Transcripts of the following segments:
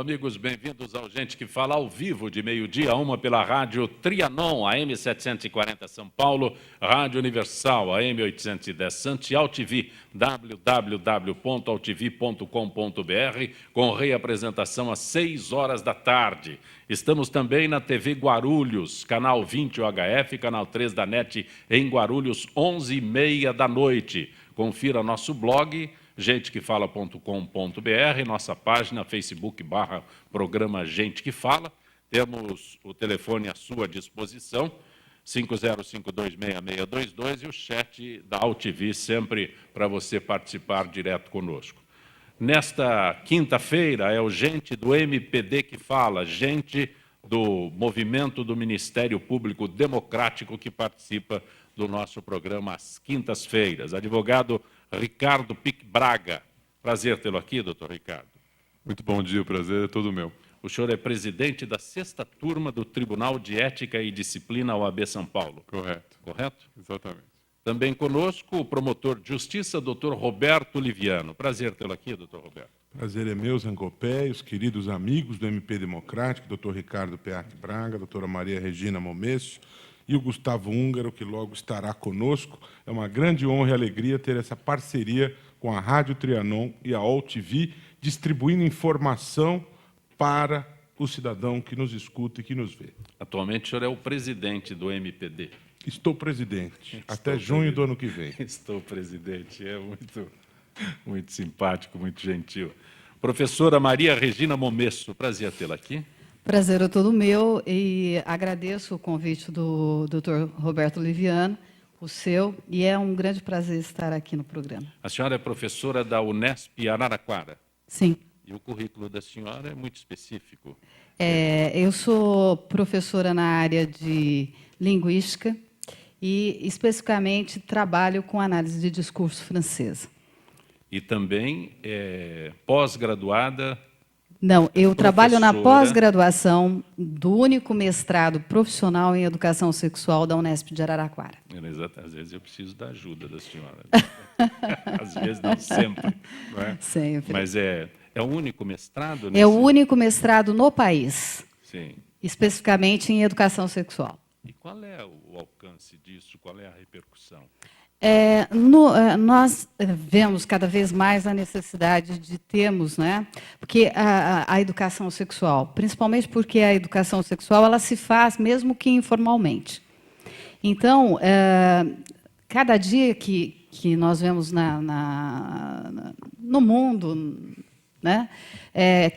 amigos, bem-vindos ao Gente que Fala ao vivo, de meio-dia a 1 pela rádio Trianon, AM 740 São Paulo, Rádio Universal, AM 810 Santiago TV, www.altv.com.br, com reapresentação às 6 horas da tarde. Estamos também na TV Guarulhos, canal 20 UHF, canal 3 da NET em Guarulhos, 11h30 da noite. Confira nosso blog, gentequefala.com.br, nossa página Facebook/programa Gente que Fala. Temos o telefone à sua disposição, 50526622, e o chat da AltV sempre para você participar direto conosco. Nesta quinta-feira é o Gente do MPD que fala, gente do Movimento do Ministério Público Democrático que participa do nosso programa às quintas-feiras. Advogado Ricardo Pic Braga. Prazer tê-lo aqui, doutor Ricardo. Muito bom dia, o prazer é todo meu. O senhor é presidente da 6ª turma do Tribunal de Ética e Disciplina OAB São Paulo. Correto. Correto? Exatamente. Também conosco o promotor de justiça, doutor Roberto Liviano. Prazer tê-lo aqui, doutor Roberto. Prazer é meu, Zancopé, os queridos amigos do MP Democrático, doutor Ricardo Pic Braga, doutora Maria Regina Momesso, e o Gustavo Húngaro, que logo estará conosco. É uma grande honra e alegria ter essa parceria com a Rádio Trianon e a AltV, distribuindo informação para o cidadão que nos escuta e que nos vê. Atualmente o senhor é o presidente do MPD. Estou presidente, até junho do ano que vem. Estou presidente, é muito simpático, muito gentil. Professora Maria Regina Momesso, prazer tê-la aqui. Prazer é todo meu e agradeço o convite do Dr. Roberto Liviano, o seu, e é um grande prazer estar aqui no programa. A senhora é professora da Unesp Araraquara. Sim. E o currículo da senhora é muito específico. Eu sou professora na área de linguística e, especificamente, trabalho com análise de discurso francesa. E também é pós-graduada. Não, eu trabalho na pós-graduação do único mestrado profissional em educação sexual da Unesp de Araraquara. Às vezes eu preciso da ajuda da senhora. Às vezes, não sempre. Não é? Sempre. Mas é o único mestrado? É o único mestrado no país, sim, especificamente em educação sexual. E qual é o alcance disso? Qual é a repercussão? Nós vemos cada vez mais a necessidade de termos, né? Porque a educação sexual, principalmente porque a educação sexual ela se faz mesmo que informalmente. Então, cada dia que nós vemos no mundo, né?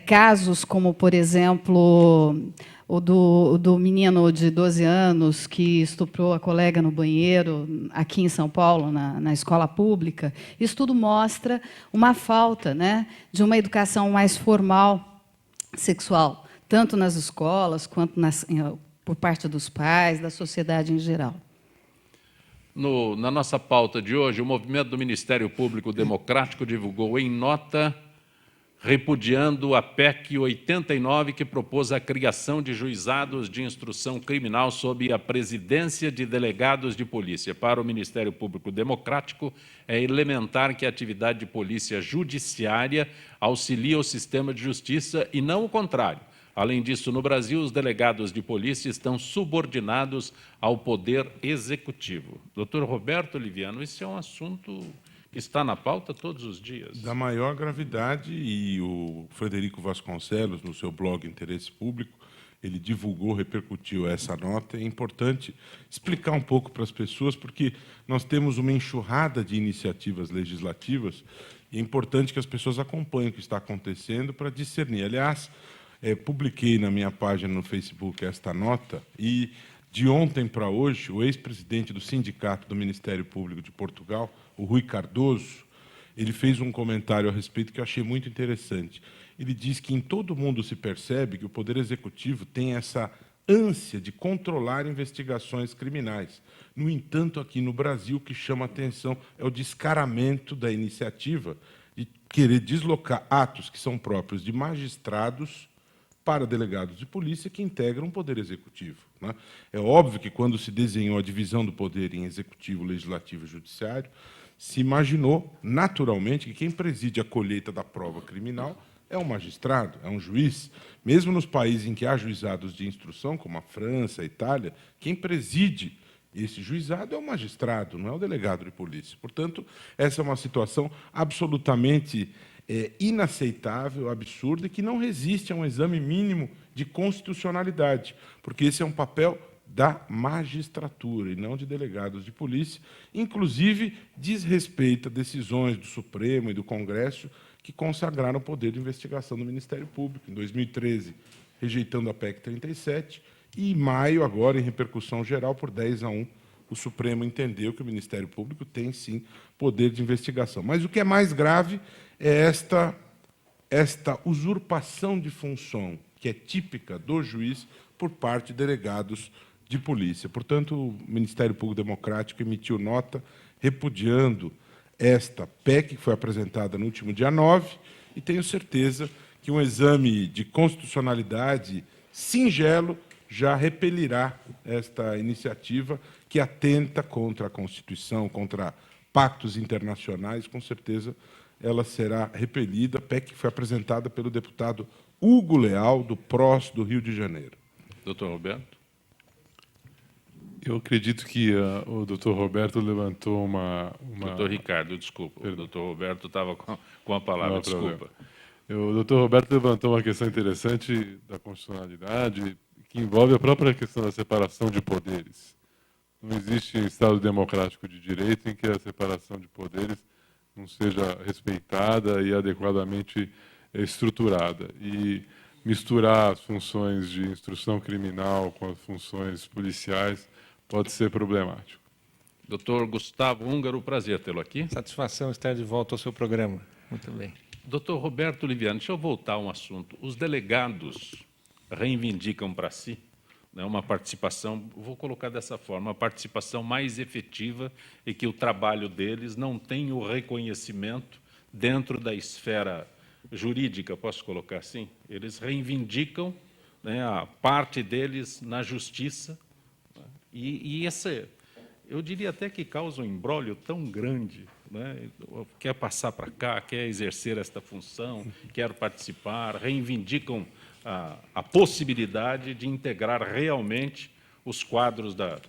Casos como, por exemplo, o do menino de 12 anos que estuprou a colega no banheiro, aqui em São Paulo, na escola pública. Isso tudo mostra uma falta, né, de uma educação mais formal sexual, tanto nas escolas quanto por parte dos pais, da sociedade em geral. Na nossa pauta de hoje, o Movimento do Ministério Público Democrático divulgou em nota repudiando a PEC 89, que propôs a criação de juizados de instrução criminal sob a presidência de delegados de polícia. Para o Ministério Público Democrático, é elementar que a atividade de polícia judiciária auxilia o sistema de justiça e não o contrário. Além disso, no Brasil, os delegados de polícia estão subordinados ao poder executivo. Doutor Roberto Liviano, esse é um assunto que está na pauta todos os dias. Da maior gravidade, e o Frederico Vasconcelos, no seu blog Interesse Público, ele divulgou, repercutiu essa nota. É importante explicar um pouco para as pessoas, porque nós temos uma enxurrada de iniciativas legislativas e é importante que as pessoas acompanhem o que está acontecendo para discernir. Aliás, publiquei na minha página no Facebook esta nota e, de ontem para hoje, o ex-presidente do Sindicato do Ministério Público de Portugal, o Rui Cardoso, ele fez um comentário a respeito que eu achei muito interessante. Ele diz que em todo mundo se percebe que o Poder Executivo tem essa ânsia de controlar investigações criminais. No entanto, aqui no Brasil, o que chama a atenção é o descaramento da iniciativa de querer deslocar atos que são próprios de magistrados para delegados de polícia que integram o Poder Executivo, né? É óbvio que, quando se desenhou a divisão do poder em Executivo, Legislativo e Judiciário, se imaginou, naturalmente, que quem preside a colheita da prova criminal é um magistrado, é um juiz. Mesmo nos países em que há juizados de instrução, como a França, a Itália, quem preside esse juizado é o magistrado, não é o delegado de polícia. Portanto, essa é uma situação absolutamente inaceitável, absurda, e que não resiste a um exame mínimo de constitucionalidade, porque esse é um papel da magistratura e não de delegados de polícia, inclusive desrespeita decisões do Supremo e do Congresso que consagraram o poder de investigação do Ministério Público, em 2013, rejeitando a PEC 37, e em maio, agora, em repercussão geral, por 10-1, o Supremo entendeu que o Ministério Público tem, sim, poder de investigação. Mas o que é mais grave é esta usurpação de função, que é típica do juiz por parte de delegados de polícia. Portanto, o Ministério Público Democrático emitiu nota repudiando esta PEC, que foi apresentada no último dia 9, e tenho certeza que um exame de constitucionalidade singelo já repelirá esta iniciativa que atenta contra a Constituição, contra pactos internacionais. Com certeza ela será repelida. A PEC foi apresentada pelo deputado Hugo Leal, do PROS do Rio de Janeiro. Doutor Roberto? Eu acredito que o doutor Roberto levantou uma... Doutor Ricardo, desculpa. O doutor Roberto estava com a palavra, desculpa. O doutor Roberto levantou uma questão interessante da constitucionalidade, que envolve a própria questão da separação de poderes. Não existe Estado democrático de direito em que a separação de poderes não seja respeitada e adequadamente estruturada. E misturar as funções de instrução criminal com as funções policiais pode ser problemático. Doutor Gustavo Húngaro, prazer tê-lo aqui. Satisfação estar de volta ao seu programa. Muito bem. Doutor Roberto Liviano, deixa eu voltar a um assunto. Os delegados reivindicam para si, né, uma participação, vou colocar dessa forma, uma participação mais efetiva e que o trabalho deles não tem o reconhecimento dentro da esfera jurídica, posso colocar assim? Eles reivindicam, né, a parte deles na justiça, e esse, eu diria até que causa um imbróglio tão grande, né? Quer passar para cá, quer exercer esta função, quer participar, reivindicam a possibilidade de integrar realmente os quadros da...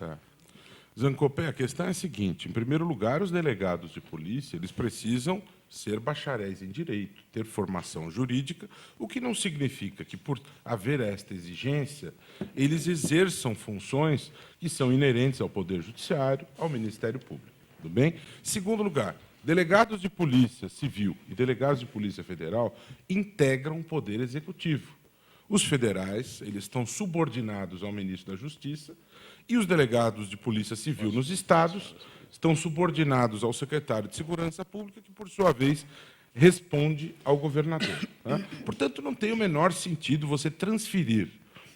Zancopé, a questão é a seguinte: em primeiro lugar, os delegados de polícia eles precisam ser bacharéis em direito, ter formação jurídica, o que não significa que, por haver esta exigência, eles exerçam funções que são inerentes ao Poder Judiciário, ao Ministério Público. Tudo bem? Segundo lugar, delegados de polícia civil e delegados de polícia federal integram o Poder Executivo. Os federais eles estão subordinados ao ministro da Justiça e os delegados de polícia civil nos estados estão subordinados ao secretário de Segurança Pública, que, por sua vez, responde ao governador. Né? Portanto, não tem o menor sentido você transferir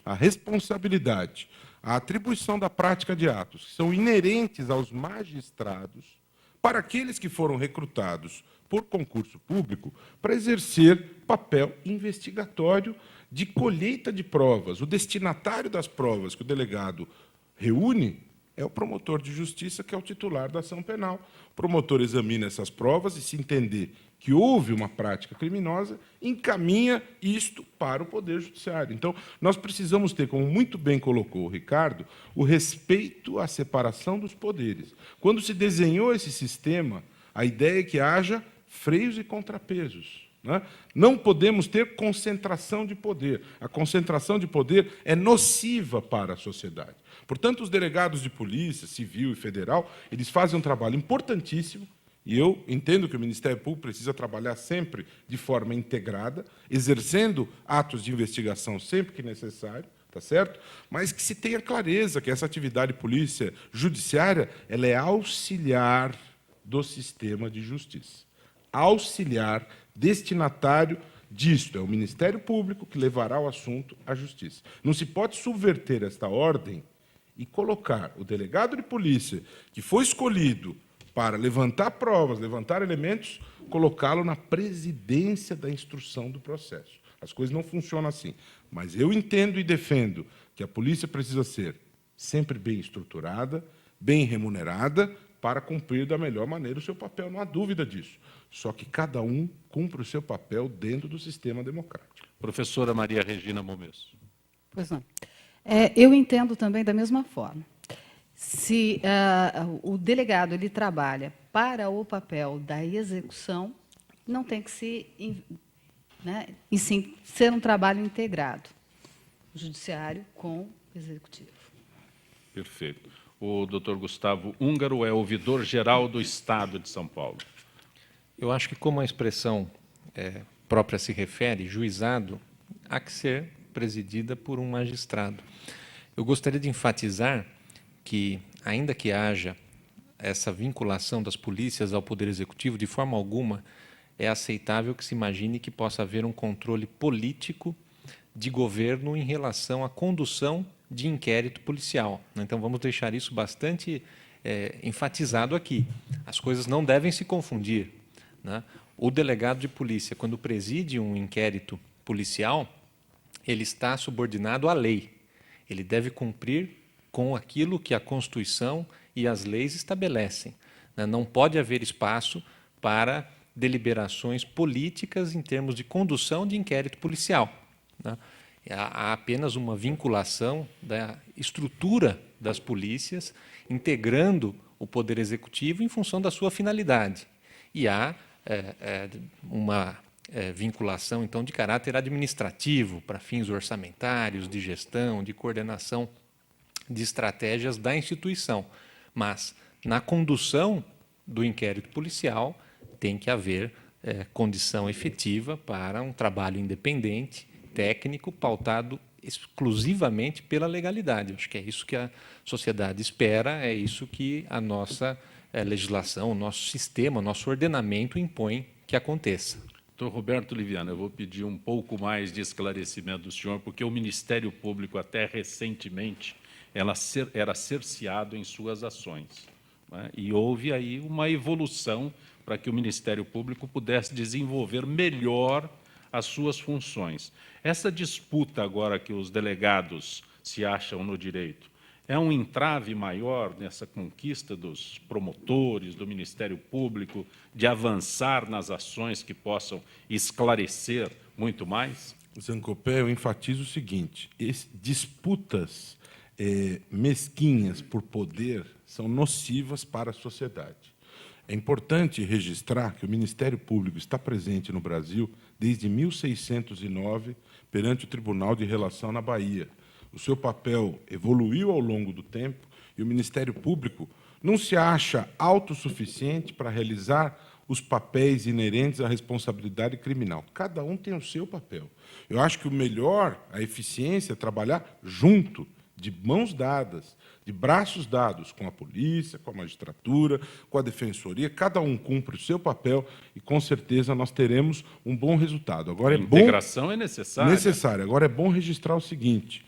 a responsabilidade, a atribuição da prática de atos que são inerentes aos magistrados para aqueles que foram recrutados por concurso público para exercer papel investigatório de colheita de provas. O destinatário das provas que o delegado reúne é o promotor de justiça, que é o titular da ação penal. O promotor examina essas provas e, se entender que houve uma prática criminosa, encaminha isto para o Poder Judiciário. Então, nós precisamos ter, como muito bem colocou o Ricardo, o respeito à separação dos poderes. Quando se desenhou esse sistema, a ideia é que haja freios e contrapesos. Né? Não podemos ter concentração de poder. A concentração de poder é nociva para a sociedade. Portanto, os delegados de polícia, civil e federal, eles fazem um trabalho importantíssimo, e eu entendo que o Ministério Público precisa trabalhar sempre de forma integrada, exercendo atos de investigação sempre que necessário, tá certo? Mas que se tenha clareza que essa atividade de polícia judiciária ela é auxiliar do sistema de justiça. Auxiliar, destinatário disto. É o Ministério Público que levará o assunto à justiça. Não se pode subverter esta ordem e colocar o delegado de polícia, que foi escolhido para levantar provas, levantar elementos, colocá-lo na presidência da instrução do processo. As coisas não funcionam assim. Mas eu entendo e defendo que a polícia precisa ser sempre bem estruturada, bem remunerada, para cumprir da melhor maneira o seu papel, não há dúvida disso. Só que cada um cumpre o seu papel dentro do sistema democrático. Professora Maria Regina Momesso. Pois não. Eu entendo também da mesma forma. Se o delegado ele trabalha para o papel da execução, não tem que e sim ser um trabalho integrado, o judiciário com o executivo. Perfeito. O doutor Gustavo Húngaro é ouvidor-geral do Estado de São Paulo. Eu acho que, como a expressão própria se refere, juizado, há que ser presidida por um magistrado. Eu gostaria de enfatizar que, ainda que haja essa vinculação das polícias ao Poder Executivo, de forma alguma é aceitável que se imagine que possa haver um controle político de governo em relação à condução de inquérito policial. Então, vamos deixar isso bastante enfatizado aqui. As coisas não devem se confundir, né? O delegado de polícia, quando preside um inquérito policial, ele está subordinado à lei. Ele deve cumprir com aquilo que a Constituição e as leis estabelecem. Não pode haver espaço para deliberações políticas em termos de condução de inquérito policial. Há apenas uma vinculação da estrutura das polícias, integrando o Poder Executivo em função da sua finalidade. E há uma vinculação, então, de caráter administrativo, para fins orçamentários, de gestão, de coordenação de estratégias da instituição. Mas, na condução do inquérito policial, tem que haver condição efetiva para um trabalho independente, técnico, pautado exclusivamente pela legalidade. Acho que é isso que a sociedade espera, é isso que a nossa legislação, o nosso sistema, o nosso ordenamento impõe que aconteça. Doutor Roberto Liviano, eu vou pedir um pouco mais de esclarecimento do senhor, porque o Ministério Público, até recentemente, era cerceado em suas ações, né? E houve aí uma evolução para que o Ministério Público pudesse desenvolver melhor as suas funções. Essa disputa agora que os delegados se acham no direito, é um entrave maior nessa conquista dos promotores, do Ministério Público, de avançar nas ações que possam esclarecer muito mais? Zancopé, eu enfatizo o seguinte: disputas mesquinhas por poder são nocivas para a sociedade. É importante registrar que o Ministério Público está presente no Brasil desde 1609, perante o Tribunal de Relação na Bahia. O seu papel evoluiu ao longo do tempo e o Ministério Público não se acha autossuficiente para realizar os papéis inerentes à responsabilidade criminal. Cada um tem o seu papel. Eu acho que o melhor, a eficiência, é trabalhar junto, de mãos dadas, de braços dados com a polícia, com a magistratura, com a defensoria. Cada um cumpre o seu papel e, com certeza, nós teremos um bom resultado. Agora, a integração é necessária. Necessária. Agora, é bom registrar o seguinte: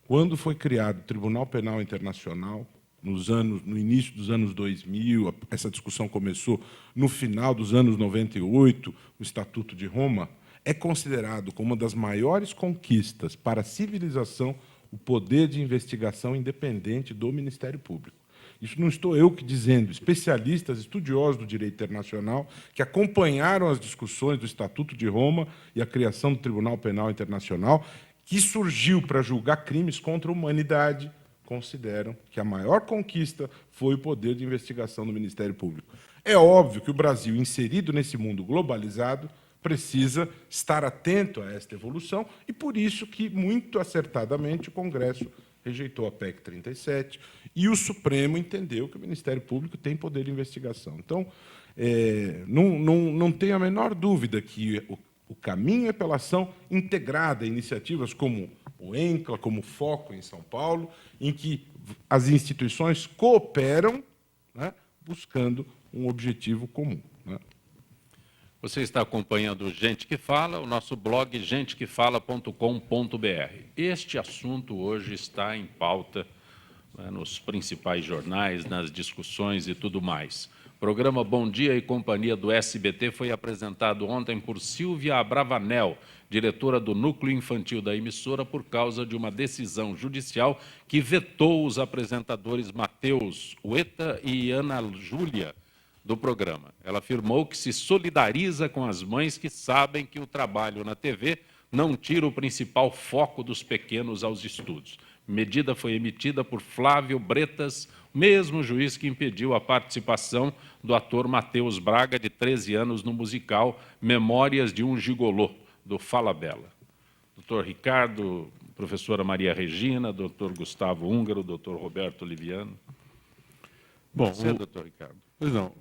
quando foi criado o Tribunal Penal Internacional, no início dos anos 2000, essa discussão começou no final dos anos 98, o Estatuto de Roma, é considerado como uma das maiores conquistas para a civilização o poder de investigação independente do Ministério Público. Isso não estou eu que dizendo, especialistas, estudiosos do direito internacional, que acompanharam as discussões do Estatuto de Roma e a criação do Tribunal Penal Internacional, que surgiu para julgar crimes contra a humanidade, consideram que a maior conquista foi o poder de investigação do Ministério Público. É óbvio que o Brasil, inserido nesse mundo globalizado, precisa estar atento a esta evolução e, por isso, que, muito acertadamente, o Congresso rejeitou a PEC 37 e o Supremo entendeu que o Ministério Público tem poder de investigação. Então, não tenho a menor dúvida que o caminho é pela ação integrada, iniciativas como o ENCLA, como o Foco em São Paulo, em que as instituições cooperam, né, buscando um objetivo comum, né? Você está acompanhando Gente que Fala, o nosso blog gentequefala.com.br. Este assunto hoje está em pauta, né, nos principais jornais, nas discussões e tudo mais. O programa Bom Dia e Companhia do SBT foi apresentado ontem por Silvia Abravanel, diretora do Núcleo Infantil da emissora, por causa de uma decisão judicial que vetou os apresentadores Matheus Ueta e Ana Júlia do programa. Ela afirmou que se solidariza com as mães que sabem que o trabalho na TV não tira o principal foco dos pequenos aos estudos. Medida foi emitida por Flávio Bretas, mesmo juiz que impediu a participação do ator Matheus Braga, de 13 anos, no musical Memórias de um Gigolô, do Fala Bela. Doutor Ricardo, professora Maria Regina, doutor Gustavo Húngaro, doutor Roberto Liviano. Bom, Você, doutor Ricardo. Pois não,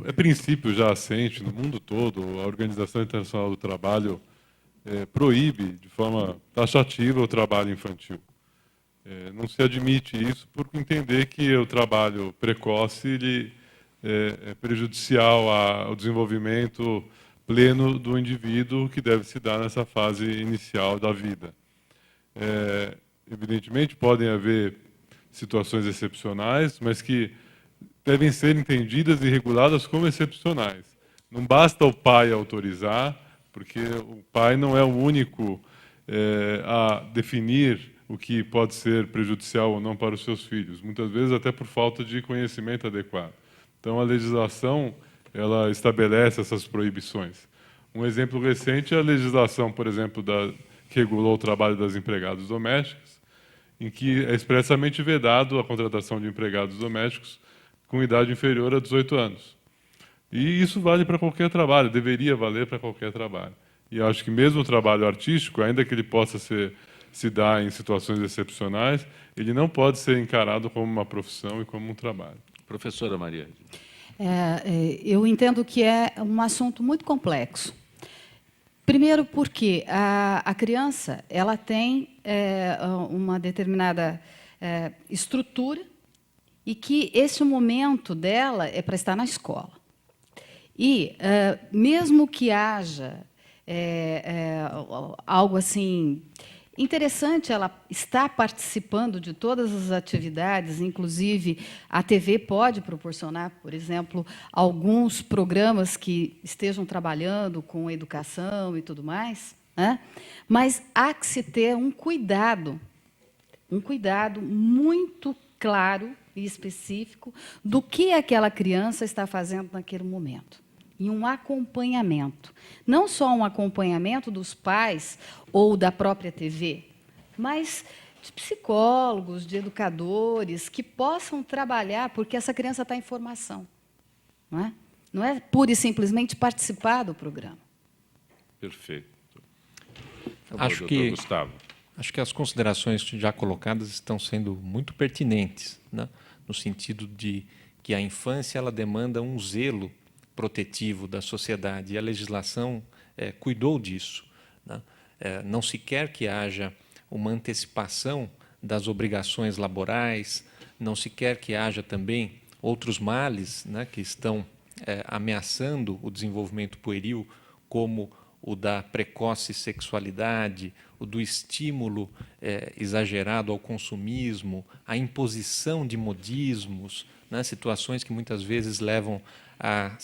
é princípio já assente no mundo todo, a Organização Internacional do Trabalho proíbe de forma taxativa o trabalho infantil. Não se admite isso por entender que o trabalho precoce ele é prejudicial ao desenvolvimento pleno do indivíduo, que deve se dar nessa fase inicial da vida. Evidentemente, podem haver situações excepcionais, mas que devem ser entendidas e reguladas como excepcionais. Não basta o pai autorizar, porque o pai não é o único a definir o que pode ser prejudicial ou não para os seus filhos, muitas vezes até por falta de conhecimento adequado. Então, a legislação ela estabelece essas proibições. Um exemplo recente é a legislação, por exemplo, que regulou o trabalho das empregadas domésticas, em que é expressamente vedado a contratação de empregados domésticos com idade inferior a 18 anos. E isso vale para qualquer trabalho, deveria valer para qualquer trabalho. E acho que mesmo o trabalho artístico, ainda que ele possa se dar em situações excepcionais, ele não pode ser encarado como uma profissão e como um trabalho. Professora Maria. Eu entendo que é um assunto muito complexo. Primeiro porque a criança ela tem uma determinada estrutura e que esse momento dela é para estar na escola. E, mesmo que haja algo assim interessante, ela está participando de todas as atividades, inclusive a TV pode proporcionar, por exemplo, alguns programas que estejam trabalhando com educação e tudo mais, né? Mas há que se ter um cuidado muito claro e específico do que aquela criança está fazendo naquele momento. E um acompanhamento. Não só um acompanhamento dos pais ou da própria TV, mas de psicólogos, de educadores, que possam trabalhar, porque essa criança está em formação. Não é pura e simplesmente participar do programa. Perfeito. Acho que as considerações já colocadas estão sendo muito pertinentes, né? No sentido de que a infância ela demanda um zelo protetivo da sociedade, e a legislação cuidou disso, né? Não se quer que haja uma antecipação das obrigações laborais, não se quer que haja também outros males, né, que estão ameaçando o desenvolvimento pueril, como o da precoce sexualidade, o do estímulo exagerado ao consumismo, a imposição de modismos, né, situações que muitas vezes levam a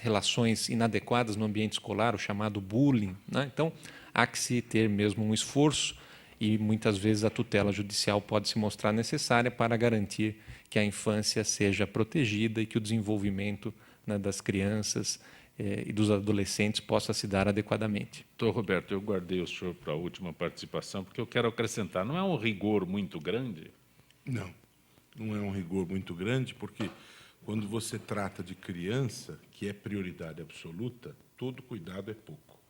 relações inadequadas no ambiente escolar, o chamado bullying, né? Então, há que se ter mesmo um esforço e, muitas vezes, a tutela judicial pode se mostrar necessária para garantir que a infância seja protegida e que o desenvolvimento, né, das crianças e dos adolescentes possa se dar adequadamente. Doutor Roberto, eu guardei o senhor para a última participação, porque eu quero acrescentar, não é um rigor muito grande? Não, não é um rigor muito grande, porque quando você trata de criança, que é prioridade absoluta, todo cuidado é pouco.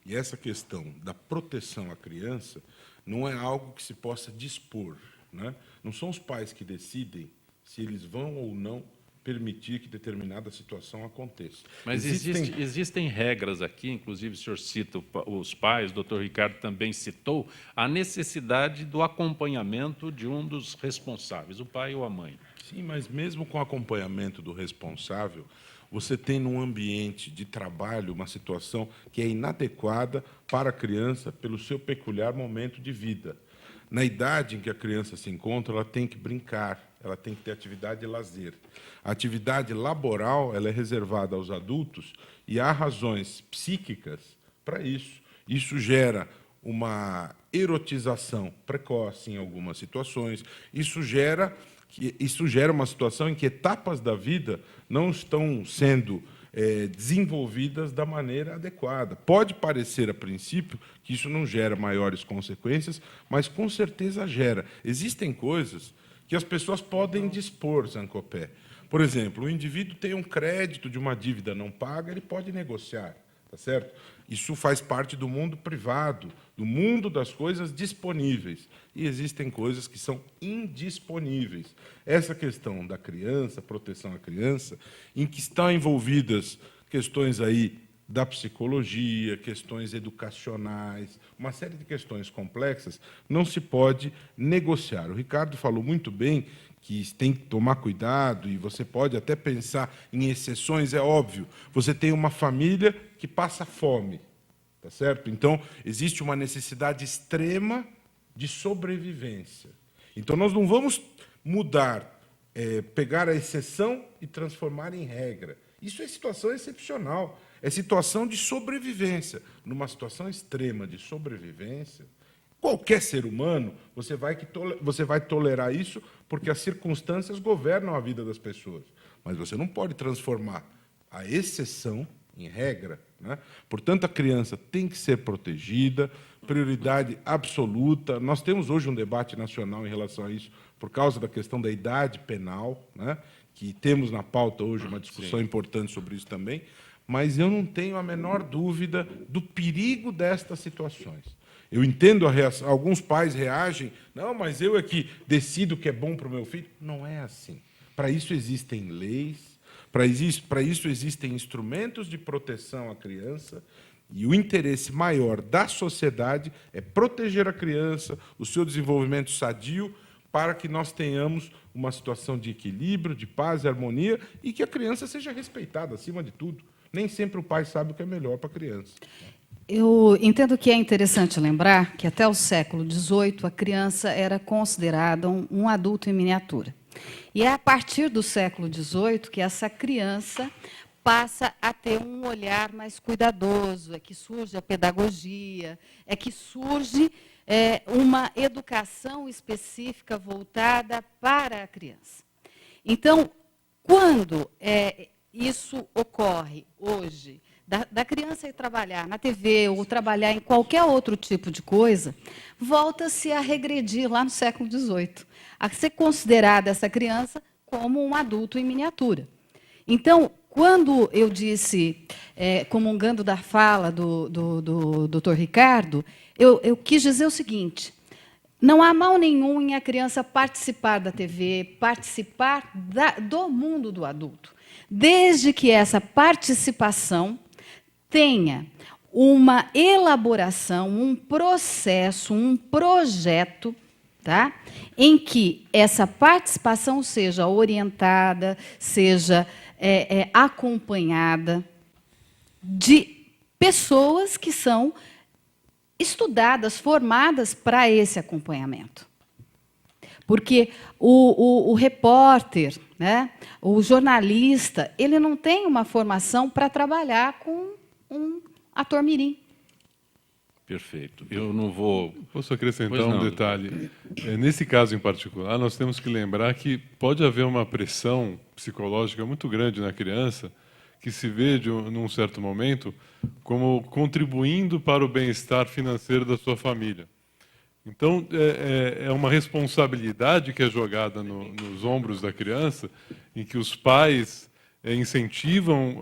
E essa questão da proteção à criança não é algo que se possa dispor, né? Não são os pais que decidem se eles vão ou não permitir que determinada situação aconteça. Mas existem regras aqui, inclusive o senhor cita os pais, o doutor Ricardo também citou, a necessidade do acompanhamento de um dos responsáveis, o pai ou a mãe. Sim, mas mesmo com o acompanhamento do responsável, você tem num ambiente de trabalho uma situação que é inadequada para a criança pelo seu peculiar momento de vida. Na idade em que a criança se encontra, ela tem que brincar, ela tem que ter atividade e lazer. A atividade laboral ela é reservada aos adultos e há razões psíquicas para isso. Isso gera uma erotização precoce em algumas situações. Isso gera uma situação em que etapas da vida não estão sendo desenvolvidas da maneira adequada. Pode parecer, a princípio, que isso não gera maiores consequências, mas, com certeza, gera. Existem coisas que as pessoas podem dispor, Zancopé. Por exemplo, o indivíduo tem um crédito de uma dívida não paga, ele pode negociar, tá certo? Isso faz parte do mundo privado, do mundo das coisas disponíveis. E existem coisas que são indisponíveis. Essa questão da criança, proteção à criança, em que estão envolvidas questões aí da psicologia, questões educacionais, uma série de questões complexas, não se pode negociar. O Ricardo falou muito bem que tem que tomar cuidado, e você pode até pensar em exceções, é óbvio. Você tem uma família que passa fome, tá certo? Então, existe uma necessidade extrema de sobrevivência. Então, nós não vamos mudar, pegar a exceção e transformar em regra. Isso é situação excepcional, é situação de sobrevivência. Numa situação extrema de sobrevivência, qualquer ser humano, você vai tolerar isso porque as circunstâncias governam a vida das pessoas. Mas você não pode transformar a exceção em regra, né? Portanto, a criança tem que ser protegida, prioridade absoluta. Nós temos hoje um debate nacional em relação a isso, por causa da questão da idade penal, né? Que temos na pauta hoje uma discussão importante sobre isso também, mas eu não tenho a menor dúvida do perigo destas situações. Eu entendo a reação, alguns pais reagem, não, mas eu é que decido o que é bom para o meu filho. Não é assim. Para isso existem leis, para isso existem instrumentos de proteção à criança, e o interesse maior da sociedade é proteger a criança, o seu desenvolvimento sadio, para que nós tenhamos uma situação de equilíbrio, de paz e harmonia, e que a criança seja respeitada, acima de tudo. Nem sempre o pai sabe o que é melhor para a criança. Eu entendo que é interessante lembrar que até o século XVIII a criança era considerada um adulto em miniatura. E é a partir do século XVIII que essa criança passa a ter um olhar mais cuidadoso, é que surge a pedagogia, é que surge uma educação específica voltada para a criança. Então, quando isso ocorre hoje, da criança ir trabalhar na TV ou trabalhar em qualquer outro tipo de coisa, volta-se a regredir lá no século XVIII, a ser considerada essa criança como um adulto em miniatura. Então, quando eu disse, comungando da fala do Dr. Ricardo, eu quis dizer o seguinte: não há mal nenhum em a criança participar da TV, participar do mundo do adulto, desde que essa participação tenha uma elaboração, um processo, um projeto, tá? Em que essa participação seja orientada, seja acompanhada de pessoas que são estudadas, formadas para esse acompanhamento. Porque o repórter, né, o jornalista, ele não tem uma formação para trabalhar com um ator mirim. Perfeito. Eu não vou... Posso acrescentar Pois não, um detalhe? Nesse caso em particular, nós temos que lembrar que pode haver uma pressão psicológica muito grande na criança, que se vê, num certo momento, como contribuindo para o bem-estar financeiro da sua família. Então, é uma responsabilidade que é jogada nos ombros da criança, em que os pais incentivam,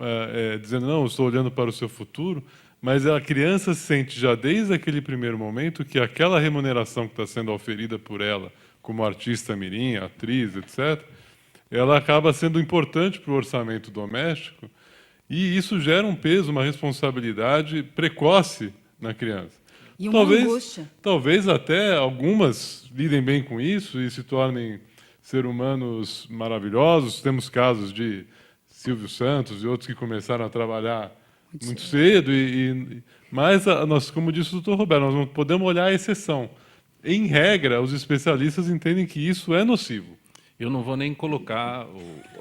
dizendo, não, eu estou olhando para o seu futuro, mas a criança sente já desde aquele primeiro momento que aquela remuneração que está sendo oferida por ela, como artista mirim, atriz, etc., ela acaba sendo importante para o orçamento doméstico, e isso gera um peso, uma responsabilidade precoce na criança. E uma angústia. Talvez até algumas lidem bem com isso e se tornem seres humanos maravilhosos. Temos casos de Silvio Santos e outros que começaram a trabalhar muito cedo. Mas, nós, como disse o Dr. Roberto, nós não podemos olhar a exceção. Em regra, os especialistas entendem que isso é nocivo. Eu não vou nem colocar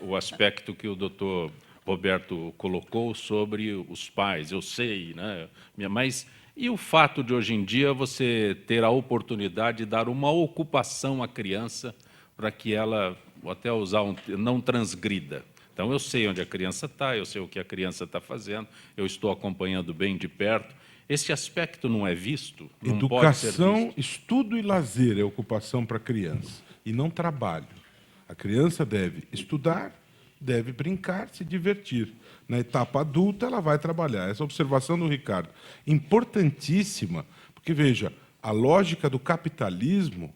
o aspecto que o doutor Roberto colocou sobre os pais, eu sei, né? Mas e o fato de, hoje em dia, você ter a oportunidade de dar uma ocupação à criança para que ela, vou até usar não transgrida. Então, eu sei onde a criança está, eu sei o que a criança está fazendo, eu estou acompanhando bem de perto. Esse aspecto não é visto? Não pode ser Educação, visto. estudo e lazer é ocupação para a criança, e não trabalho. A criança deve estudar, deve brincar, se divertir. Na etapa adulta, ela vai trabalhar. Essa observação do Ricardo, importantíssima, porque, veja, a lógica do capitalismo,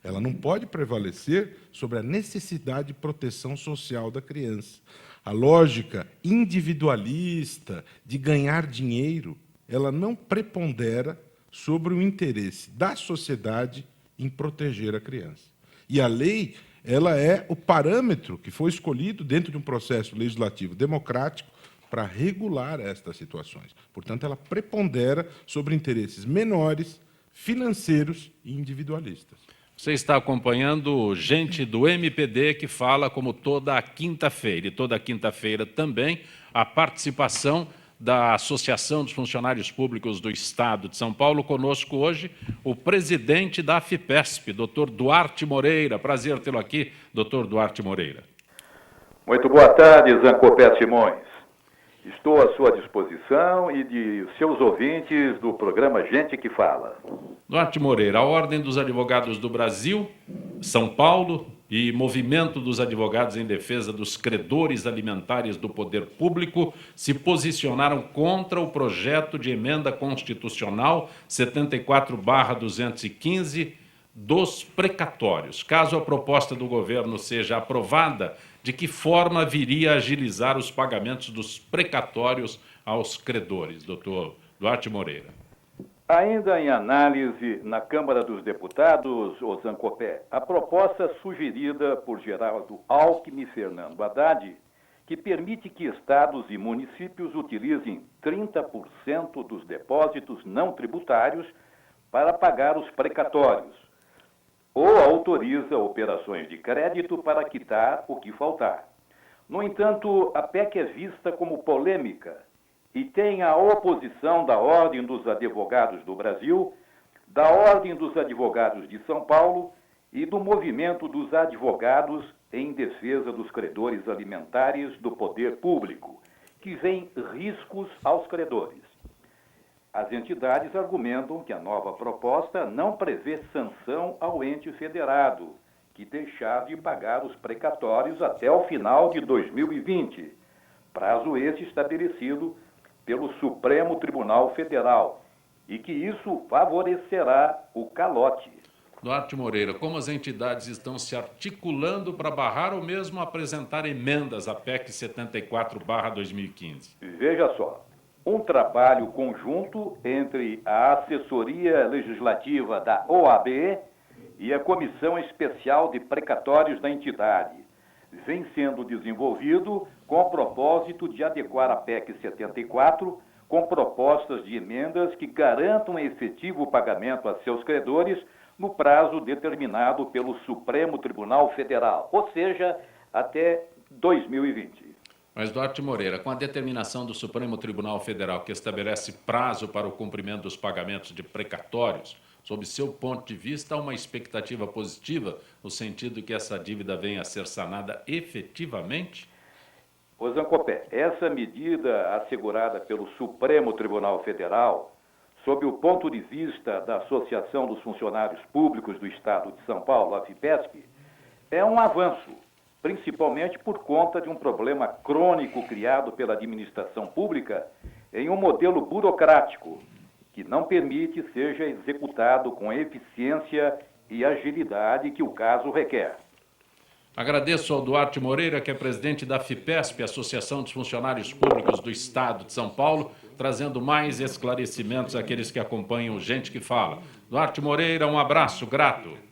ela não pode prevalecer sobre a necessidade de proteção social da criança. A lógica individualista de ganhar dinheiro, ela não prepondera sobre o interesse da sociedade em proteger a criança. E a lei, ela é o parâmetro que foi escolhido dentro de um processo legislativo democrático para regular estas situações. Portanto, ela prepondera sobre interesses menores, financeiros e individualistas. Você está acompanhando gente do MPD que fala como toda a quinta-feira, e toda quinta-feira também a participação da Associação dos Funcionários Públicos do Estado de São Paulo. Conosco hoje o presidente da AFIPESP, doutor Duarte Moreira. Prazer tê-lo aqui, doutor Duarte Moreira. Muito boa tarde, Zancopé Simões. Estou à sua disposição e de seus ouvintes do programa Gente que Fala. Duarte Moreira, a Ordem dos Advogados do Brasil, São Paulo e Movimento dos Advogados em Defesa dos Credores Alimentares do Poder Público se posicionaram contra o projeto de emenda constitucional 74/215 dos precatórios. Caso a proposta do governo seja aprovada, de que forma viria a agilizar os pagamentos dos precatórios aos credores, doutor Duarte Moreira? Ainda em análise na Câmara dos Deputados, o Zancopé, a proposta sugerida por Geraldo Alckmin e Fernando Haddad, que permite que estados e municípios utilizem 30% dos depósitos não tributários para pagar os precatórios, ou autoriza operações de crédito para quitar o que faltar. No entanto, a PEC é vista como polêmica e tem a oposição da Ordem dos Advogados do Brasil, da Ordem dos Advogados de São Paulo e do Movimento dos Advogados em Defesa dos Credores Alimentares do Poder Público, que veem riscos aos credores. As entidades argumentam que a nova proposta não prevê sanção ao ente federado, que deixar de pagar os precatórios até o final de 2020, prazo esse estabelecido pelo Supremo Tribunal Federal, e que isso favorecerá o calote. Duarte Moreira, como as entidades estão se articulando para barrar ou mesmo apresentar emendas à PEC 74/2015? Veja só, um trabalho conjunto entre a assessoria legislativa da OAB e a Comissão Especial de Precatórios da entidade vem sendo desenvolvido com o propósito de adequar a PEC 74 com propostas de emendas que garantam efetivo pagamento a seus credores no prazo determinado pelo Supremo Tribunal Federal, ou seja, até 2020. Mas, Duarte Moreira, com a determinação do Supremo Tribunal Federal que estabelece prazo para o cumprimento dos pagamentos de precatórios, sob seu ponto de vista, há uma expectativa positiva no sentido que essa dívida venha a ser sanada efetivamente? Ô Zancopé, essa medida assegurada pelo Supremo Tribunal Federal, sob o ponto de vista da Associação dos Funcionários Públicos do Estado de São Paulo, a AFIPESP, é um avanço, principalmente por conta de um problema crônico criado pela administração pública em um modelo burocrático que não permite seja executado com eficiência e agilidade que o caso requer. Agradeço ao Duarte Moreira, que é presidente da AFIPESP, Associação dos Funcionários Públicos do Estado de São Paulo, trazendo mais esclarecimentos àqueles que acompanham Gente que Fala. Duarte Moreira, um abraço, grato.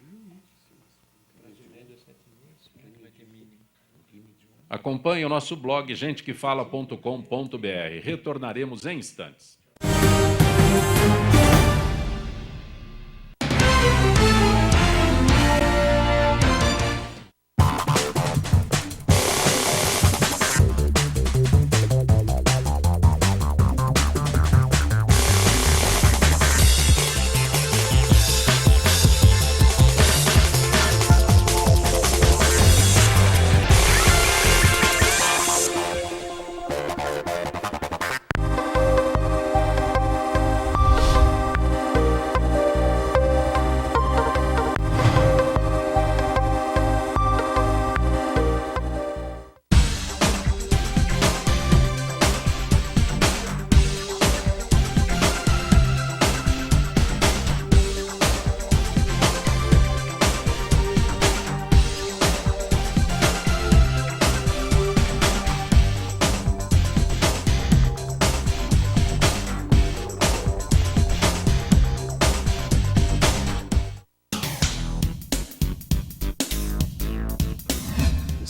Acompanhe o nosso blog gentequefala.com.br. Retornaremos em instantes.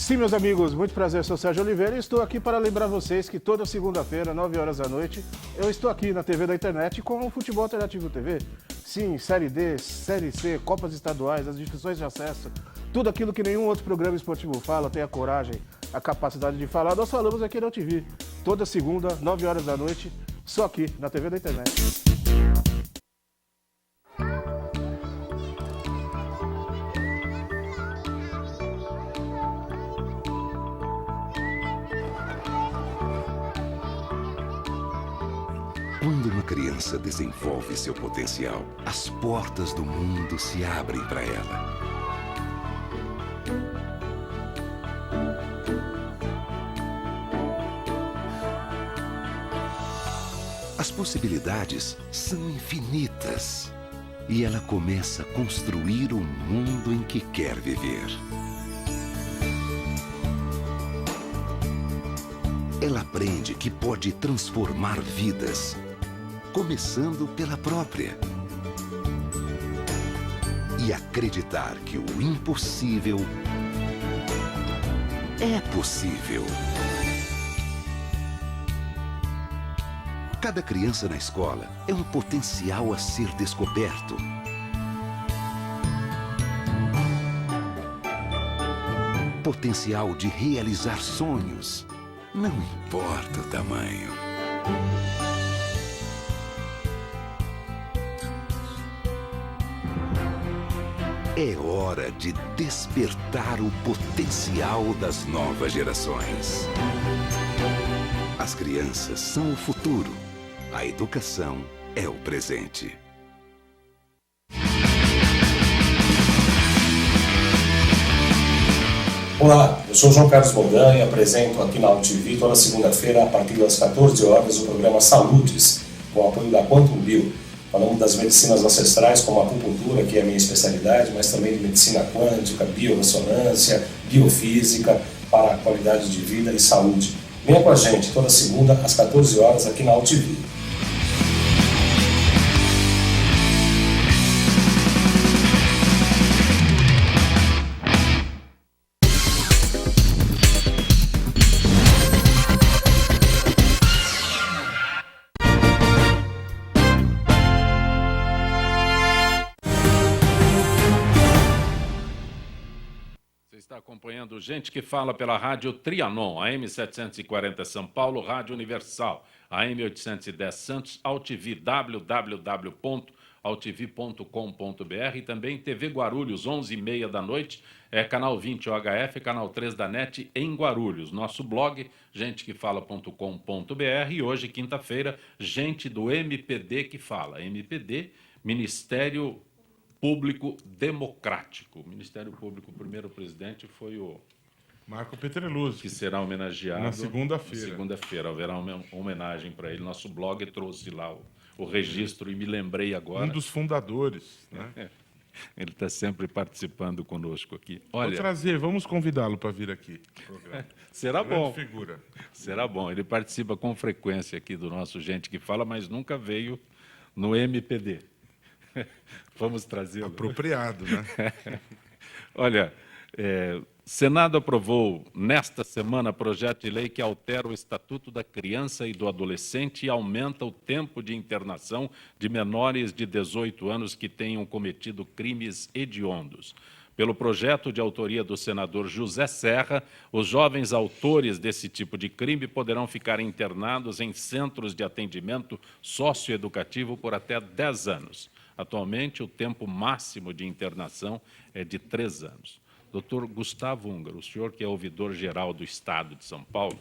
Sim, meus amigos, muito prazer, sou Sérgio Oliveira e estou aqui para lembrar vocês que toda segunda-feira, 9 horas da noite, eu estou aqui na TV da internet com o Futebol Alternativo TV. Sim, Série D, Série C, Copas Estaduais, as divisões de acesso, tudo aquilo que nenhum outro programa esportivo fala, tem a coragem, a capacidade de falar, nós falamos aqui na TV. Toda segunda, 9 horas da noite, só aqui na TV da internet. Quando uma criança desenvolve seu potencial, as portas do mundo se abrem para ela. As possibilidades são infinitas e ela começa a construir o mundo em que quer viver. Ela aprende que pode transformar vidas, começando pela própria. E acreditar que o impossível é possível. Cada criança na escola é um potencial a ser descoberto. Potencial de realizar sonhos, não importa o tamanho. É hora de despertar o potencial das novas gerações. As crianças são o futuro. A educação é o presente. Olá, eu sou João Carlos Boldan e apresento aqui na UTV toda segunda-feira, a partir das 14 horas, o programa Saludes, com o apoio da Quantum Bio. Falamos das medicinas ancestrais, como a acupuntura, que é a minha especialidade, mas também de medicina quântica, biorressonância, biofísica, para a qualidade de vida e saúde. Venha com a gente toda segunda às 14 horas aqui na UTV. Está acompanhando Gente que Fala pela Rádio Trianon, AM 740 São Paulo, Rádio Universal, AM 810 Santos, AltV, www.altv.com.br e também TV Guarulhos, 11h30 da noite, canal 20 OHF, canal 3 da NET em Guarulhos. Nosso blog, gentequefala.com.br e hoje, quinta-feira, gente do MPD que fala. MPD, Ministério Público Democrático. O Ministério Público, o primeiro presidente foi o Marco Petreluzzi, que será homenageado na segunda-feira. Segunda-feira haverá uma homenagem para ele. Nosso blog trouxe lá o registro e me lembrei agora. Um dos fundadores, né? Ele está sempre participando conosco aqui. Olha, vamos convidá-lo para vir aqui. Será bom. Figura. Será bom. Ele participa com frequência aqui do nosso Gente que Fala, mas nunca veio no MPD. Vamos trazê-lo. Apropriado, né? Olha, Senado aprovou nesta semana projeto de lei que altera o Estatuto da Criança e do Adolescente e aumenta o tempo de internação de menores de 18 anos que tenham cometido crimes hediondos. Pelo projeto de autoria do senador José Serra, os jovens autores desse tipo de crime poderão ficar internados em centros de atendimento socioeducativo por até 10 anos. Atualmente, o tempo máximo de internação é de 3 anos. Doutor Gustavo Ungaro, o senhor que é ouvidor-geral do Estado de São Paulo,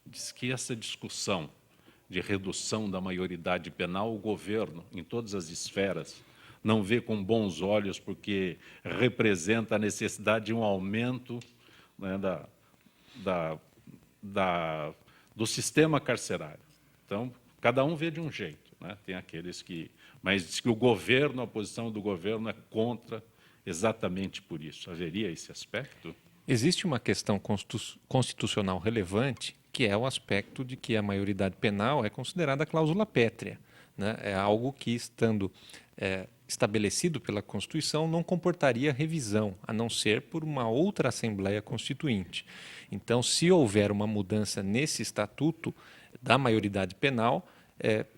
diz que essa discussão de redução da maioridade penal, o governo, em todas as esferas, não vê com bons olhos, porque representa a necessidade de um aumento, né, do sistema carcerário. Então, cada um vê de um jeito, né? Tem aqueles que... Mas diz que o governo, a posição do governo é contra exatamente por isso. Haveria esse aspecto? Existe uma questão constitucional relevante, que é o aspecto de que a maioridade penal é considerada cláusula pétrea, né? É algo que, estando estabelecido pela Constituição não comportaria revisão, a não ser por uma outra Assembleia Constituinte. Então, se houver uma mudança nesse estatuto da maioridade penal,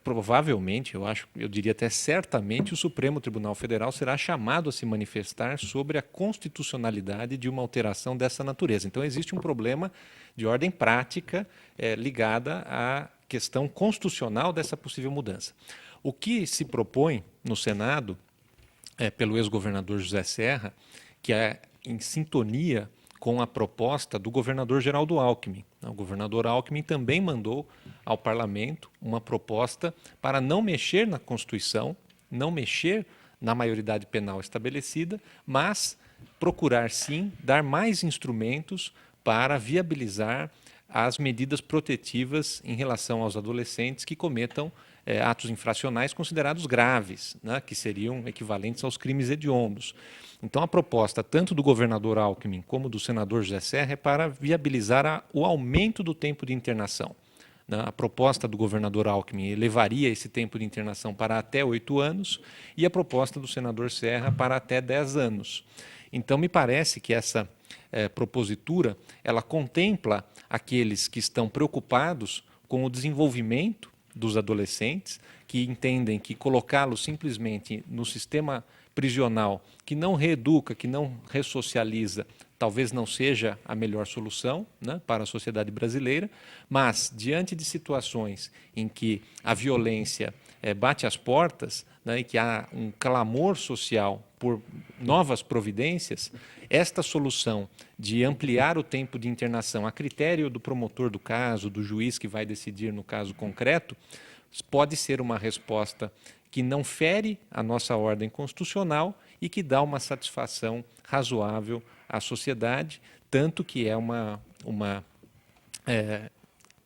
provavelmente, eu diria até certamente, o Supremo Tribunal Federal será chamado a se manifestar sobre a constitucionalidade de uma alteração dessa natureza. Então, existe um problema de ordem prática ligada à questão constitucional dessa possível mudança. O que se propõe no Senado, pelo ex-governador José Serra, que é em sintonia com a proposta do governador Geraldo Alckmin. O governador Alckmin também mandou ao parlamento uma proposta para não mexer na Constituição, não mexer na maioridade penal estabelecida, mas procurar, sim, dar mais instrumentos para viabilizar as medidas protetivas em relação aos adolescentes que cometam atos infracionais considerados graves, né, que seriam equivalentes aos crimes hediondos. Então, a proposta tanto do governador Alckmin como do senador José Serra é para viabilizar o aumento do tempo de internação. A proposta do governador Alckmin elevaria esse tempo de internação para até 8 anos e a proposta do senador Serra para até 10 anos. Então, me parece que essa propositura ela contempla aqueles que estão preocupados com o desenvolvimento dos adolescentes, que entendem que colocá-los simplesmente no sistema prisional, que não reeduca, que não ressocializa, talvez não seja a melhor solução, né, para a sociedade brasileira, mas, diante de situações em que a violência bate às portas, né, e que há um clamor social por novas providências, esta solução de ampliar o tempo de internação a critério do promotor do caso, do juiz que vai decidir no caso concreto, pode ser uma resposta que não fere a nossa ordem constitucional e que dá uma satisfação razoável à sociedade, tanto que é uma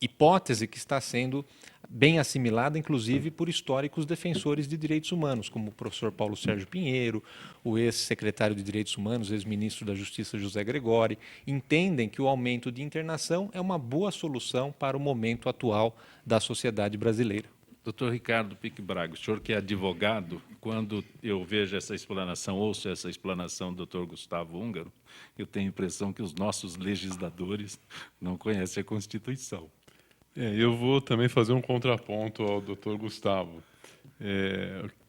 hipótese que está sendo bem assimilada, inclusive, por históricos defensores de direitos humanos, como o professor Paulo Sérgio Pinheiro, o ex-secretário de Direitos Humanos, ex-ministro da Justiça José Gregori, entendem que o aumento de internação é uma boa solução para o momento atual da sociedade brasileira. Doutor Ricardo Pique Braga, o senhor que é advogado, quando eu vejo essa explanação, ouço essa explanação do doutor Gustavo Húngaro, eu tenho a impressão que os nossos legisladores não conhecem a Constituição. Eu vou também fazer um contraponto ao doutor Gustavo.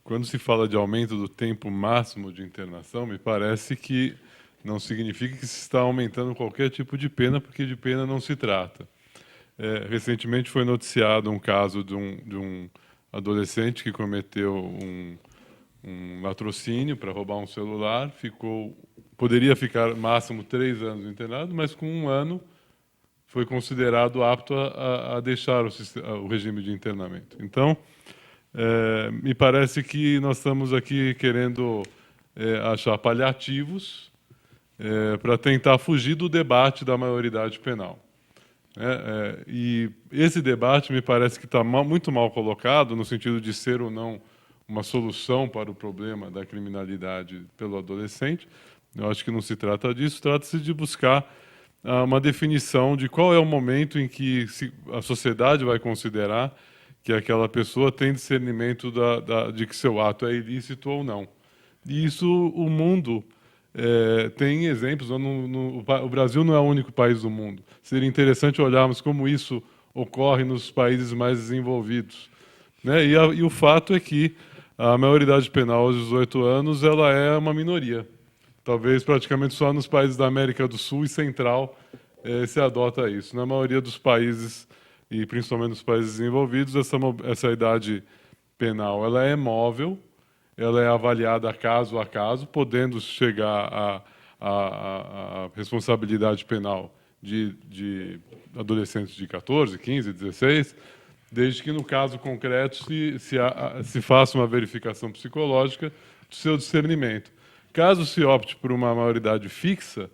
Quando se fala de aumento do tempo máximo de internação, me parece que não significa que se está aumentando qualquer tipo de pena, porque de pena não se trata. Recentemente foi noticiado um caso de um adolescente que cometeu um latrocínio para roubar um celular, poderia ficar máximo 3 anos internado, mas com 1 ano foi considerado apto a deixar o regime de internamento. Então, me parece que nós estamos aqui querendo achar paliativos para tentar fugir do debate da maioridade penal. E esse debate me parece que está muito mal colocado, no sentido de ser ou não uma solução para o problema da criminalidade pelo adolescente. Eu acho que não se trata disso, trata-se de buscar uma definição de qual é o momento em que a sociedade vai considerar que aquela pessoa tem discernimento de que seu ato é ilícito ou não. E isso o mundo tem exemplos. O Brasil não é o único país do mundo. Seria interessante olharmos como isso ocorre nos países mais desenvolvidos. E o fato é que a maioridade penal aos 18 anos ela é uma minoria. Talvez praticamente só nos países da América do Sul e Central se adota isso. Na maioria dos países, e principalmente nos países desenvolvidos, essa idade penal ela é móvel, ela é avaliada caso a caso, podendo chegar à responsabilidade penal de adolescentes de 14, 15, 16, desde que, no caso concreto, se faça uma verificação psicológica do seu discernimento. Caso se opte por uma maioridade fixa,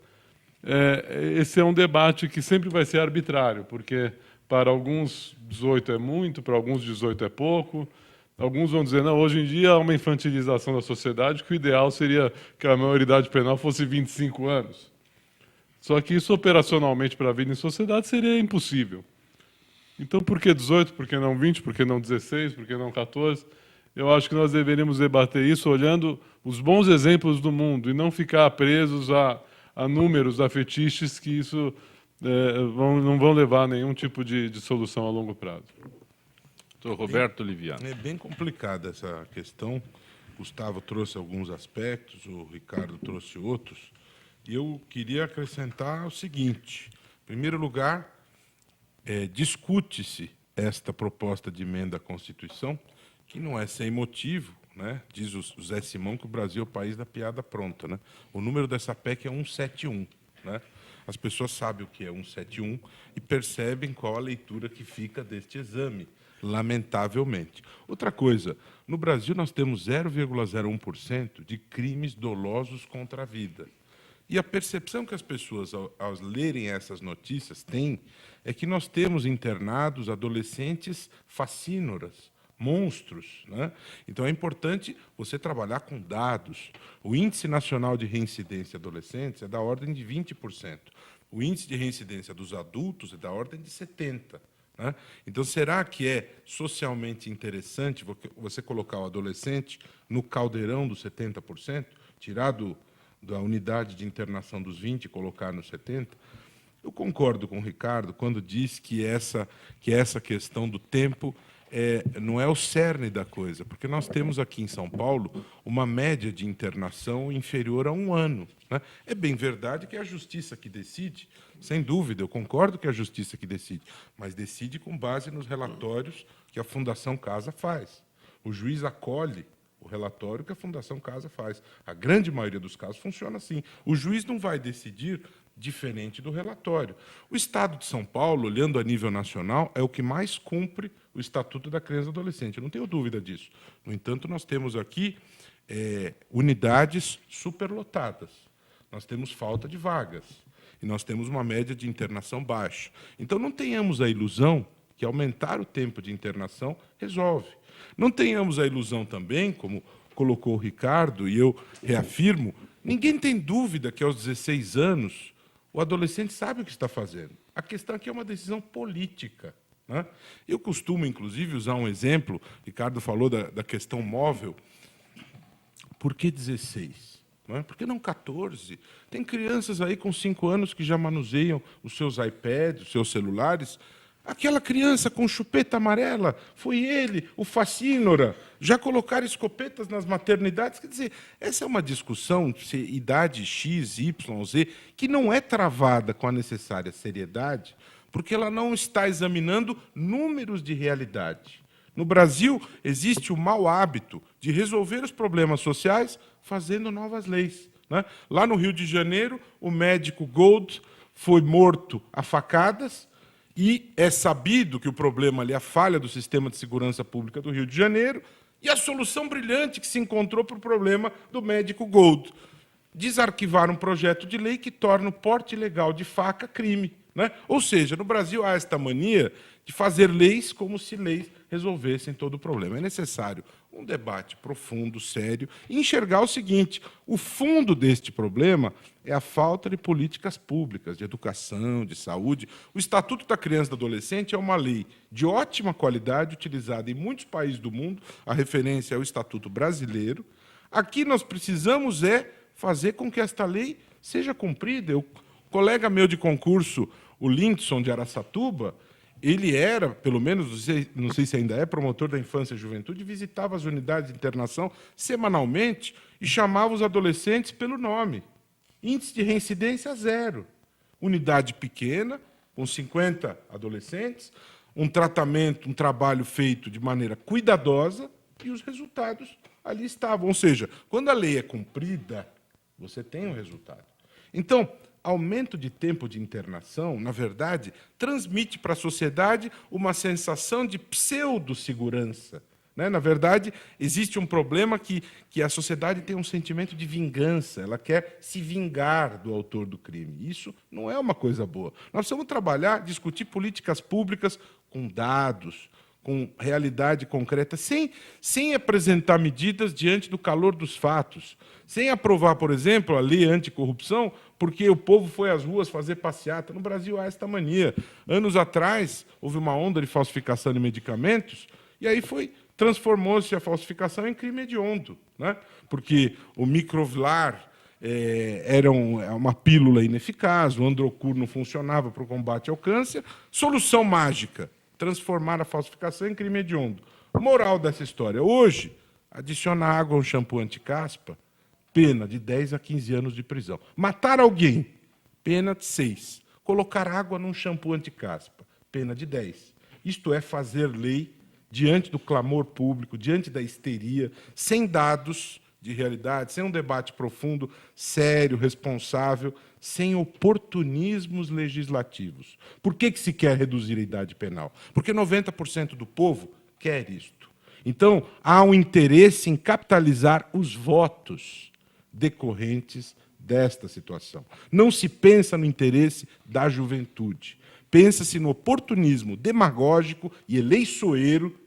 esse é um debate que sempre vai ser arbitrário, porque para alguns 18 é muito, para alguns 18 é pouco. Alguns vão dizer, não, hoje em dia há uma infantilização da sociedade, que o ideal seria que a maioridade penal fosse 25 anos. Só que isso operacionalmente para a vida em sociedade seria impossível. Então, por que 18? Por que não 20? Por que não 16? Por que não 14? eu acho que nós deveríamos debater isso olhando os bons exemplos do mundo e não ficar presos a números, a fetiches, que isso não vão levar a nenhum tipo de solução a longo prazo. Doutor Roberto Liviano. É bem complicada essa questão. Gustavo trouxe alguns aspectos, o Ricardo trouxe outros. E eu queria acrescentar o seguinte. Em primeiro lugar, discute-se esta proposta de emenda à Constituição, que não é sem motivo, né? Diz o Zé Simão que o Brasil é o país da piada pronta, né? O número dessa PEC é 171, né? As pessoas sabem o que é 171 e percebem qual a leitura que fica deste exame, lamentavelmente. Outra coisa, no Brasil nós temos 0,01% de crimes dolosos contra a vida. E a percepção que as pessoas, ao lerem essas notícias, têm é que nós temos internados adolescentes facínoras, monstros, né? Então, é importante você trabalhar com dados. O Índice Nacional de Reincidência de Adolescentes é da ordem de 20%. O índice de reincidência dos adultos é da ordem de 70%. Né? Então, será que é socialmente interessante você colocar o adolescente no caldeirão dos 70%, tirar da unidade de internação dos 20% e colocar nos 70%? Eu concordo com o Ricardo quando diz que essa questão do tempo não é o cerne da coisa, porque nós temos aqui em São Paulo uma média de internação inferior a 1 ano. Né? É bem verdade que é a justiça que decide, sem dúvida, eu concordo que é a justiça que decide, mas decide com base nos relatórios que a Fundação Casa faz. O juiz acolhe o relatório que a Fundação Casa faz. A grande maioria dos casos funciona assim. O juiz não vai decidir diferente do relatório. O Estado de São Paulo, olhando a nível nacional, é o que mais cumpre o Estatuto da Criança e do Adolescente. Eu não tenho dúvida disso. No entanto, nós temos aqui unidades superlotadas. Nós temos falta de vagas. E nós temos uma média de internação baixa. Então, não tenhamos a ilusão que aumentar o tempo de internação resolve. Não tenhamos a ilusão também, como colocou o Ricardo, e eu reafirmo, ninguém tem dúvida que aos 16 anos o adolescente sabe o que está fazendo. A questão aqui é uma decisão política. Né? Eu costumo, inclusive, usar um exemplo, o Ricardo falou da questão móvel. Por que 16? Não é? Por que não 14? Tem crianças aí com 5 anos que já manuseiam os seus iPads, os seus celulares. Aquela criança com chupeta amarela, foi ele, o facínora. Já colocaram escopetas nas maternidades. Quer dizer, essa é uma discussão de idade X, Y, Z, que não é travada com a necessária seriedade, porque ela não está examinando números de realidade. No Brasil, existe o mau hábito de resolver os problemas sociais fazendo novas leis. Né? Lá no Rio de Janeiro, o médico Gold foi morto a facadas, e é sabido que o problema ali é a falha do sistema de segurança pública do Rio de Janeiro e a solução brilhante que se encontrou para o problema do médico Gold. Desarquivar um projeto de lei que torna o porte ilegal de faca crime. Né? Ou seja, no Brasil há esta mania de fazer leis como se leis resolvessem todo o problema. É necessário um debate profundo, sério, e enxergar o seguinte: o fundo deste problema é a falta de políticas públicas, de educação, de saúde. O Estatuto da Criança e do Adolescente é uma lei de ótima qualidade, utilizada em muitos países do mundo. A referência é o Estatuto brasileiro. Aqui nós precisamos fazer com que esta lei seja cumprida. O colega meu de concurso, o Lindson, de Araçatuba, ele era, pelo menos, não sei se ainda é, promotor da infância e juventude, visitava as unidades de internação semanalmente e chamava os adolescentes pelo nome. Índice de reincidência 0. Unidade pequena, com 50 adolescentes, um tratamento, um trabalho feito de maneira cuidadosa e os resultados ali estavam. Ou seja, quando a lei é cumprida, você tem um resultado. Então, aumento de tempo de internação, na verdade, transmite para a sociedade uma sensação de pseudo-segurança. Né? Na verdade, existe um problema que a sociedade tem um sentimento de vingança, ela quer se vingar do autor do crime. Isso não é uma coisa boa. Nós precisamos trabalhar, discutir políticas públicas com dados, com realidade concreta, sem apresentar medidas diante do calor dos fatos, sem aprovar, por exemplo, a lei anticorrupção, porque o povo foi às ruas fazer passeata. No Brasil há esta mania. Anos atrás, houve uma onda de falsificação de medicamentos, e aí foi transformou-se a falsificação em crime hediondo, né? Porque o microvilar era uma pílula ineficaz, o Androcur não funcionava para o combate ao câncer. Solução mágica, transformar a falsificação em crime hediondo. Moral dessa história, hoje, adicionar água a um shampoo anticaspa, pena de 10 a 15 anos de prisão. Matar alguém, pena de 6. Colocar água num shampoo anticaspa, pena de 10. Isto é fazer lei diante do clamor público, diante da histeria, sem dados de realidade, sem um debate profundo, sério, responsável, sem oportunismos legislativos. Por que se quer reduzir a idade penal? Porque 90% do povo quer isto. Então, há um interesse em capitalizar os votos decorrentes desta situação. Não se pensa no interesse da juventude. Pensa-se no oportunismo demagógico e eleiçoeiro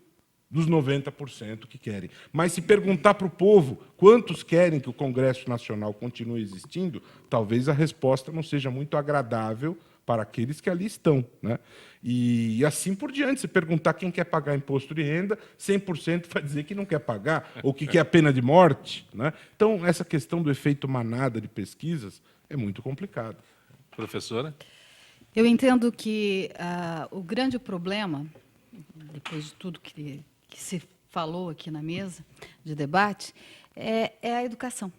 dos 90% que querem. Mas se perguntar para o povo quantos querem que o Congresso Nacional continue existindo, talvez a resposta não seja muito agradável para aqueles que ali estão, né? E assim por diante. Se perguntar quem quer pagar imposto de renda, 100% vai dizer que não quer pagar, ou que quer a pena de morte, né? Então, essa questão do efeito manada de pesquisas é muito complicada. Professora? Eu entendo que o grande problema, depois de tudo que se falou aqui na mesa de debate, é a educação,